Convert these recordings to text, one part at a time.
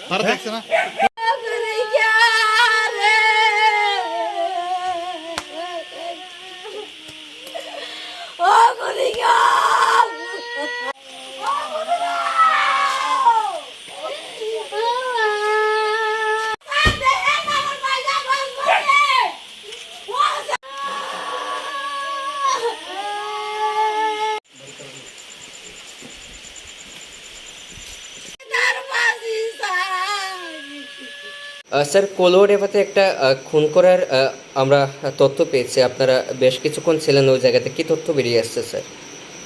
তারা দেখছে না স্যার কোলোডেভাতে একটা খুন করার আমরা তথ্য পেয়েছি। আপনারা বেশ কিছুক্ষণ ছিলেন ওই জায়গাতে, কি তথ্য বেরিয়ে আসছে স্যার?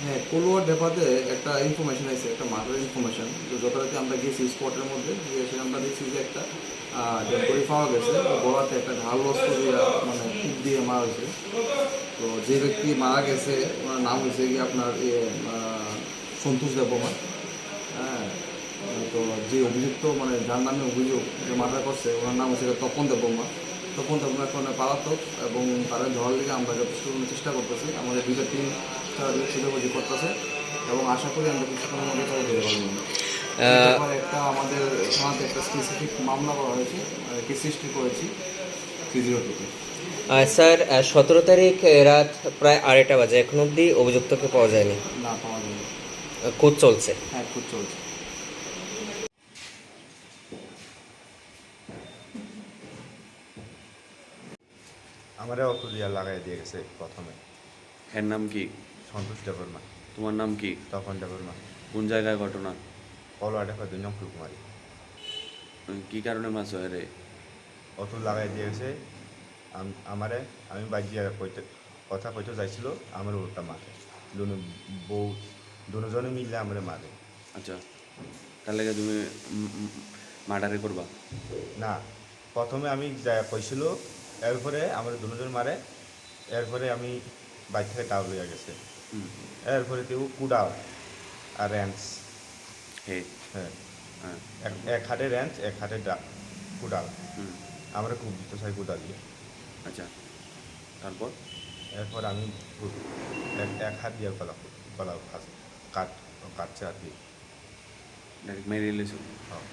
হ্যাঁ, কলুয়ার ডেপাতে একটা ইনফরমেশন আছে, একটা মার্ডার ইনফরমেশন। তো যথারীতি আমরা গেছি স্পটের মধ্যে গিয়ে সেখানে আমরা দেখছি যে একটা ডেড বডি পাওয়া গেছে। গলাতে একটা ঢাল অস্ত্র দিয়ে মানে কূপ দিয়ে মারা হয়েছে। তো যে ব্যক্তি মারা গেছে ওনার নাম হয়েছে কি আপনার সন্তোষ দেববর্মা। হ্যাঁ, তো যে অভিযুক্ত মানে যার নামে অভিযোগ যে মার্ডার করছে ওনার নাম হচ্ছে তপন দেববর্মা। তপন দেববর্মা এখন পালাতক এবং তারা ধরার দিকে আমরা যথেষ্ট চেষ্টা করতেছি। আমাদের দুইটা টিম খোঁজাখুঁজি করতেছে এবং আশা করি আমরা কিছুক্ষণের মধ্যে তারা ধরে পারবো। একটা আমাদের থানাতে একটা স্পেসিফিক মামলা করা হয়েছে, কেস রেজিস্ট্রি করেছি 302-তে। স্যার 17 তারিখ রাত প্রায় 2:30 বাজে, এখন অবধি অভিযুক্তকে পাওয়া যায়নি। না পাওয়া যাবে। খোঁজ চলছে। হ্যাঁ, খুব চলছে। আমারে অটো দিয়া লাগাই দিয়ে গেছে প্রথমে। এর নাম কি? সন্তোষ দেববর্মা। তোমার নাম কি? তপন দেববর্মা। কোন জায়গায় ঘটনা? কলওয়াডেফা 2 নং ফুলকুমারি। কি কারণে মাছ রে? অটো লাগাই দিয়ে গেছে আমারে। আমি বাজিয়া কথা কইতে যাইছিল, আমার ওটা মারে বউ দুজনে মিলে আমারে মারে। আচ্ছা, তার লাগে তুমি মার্ডারে করবা? না, প্রথমে আমি যা কইছিল, এরপরে আমার দুজন মারে। এরপরে আমি বাইক থেকে টাওয়ার লইয়া গেছে। এরপরে কেউ কুড়াল আর র্যাঞ্চ। হ্যাঁ হ্যাঁ, হ্যাঁ। এক হাতে র্যাঞ্চ, এক হাতে কুড়াল। আমরা খুব দিতে চাই কুড়াল দিয়ে। আচ্ছা, তারপর? এরপর আমি এক হাত দিয়ে গলা কাটছে আর কি। ডাইরেক্ট মেরে এলেছো? হ্যাঁ।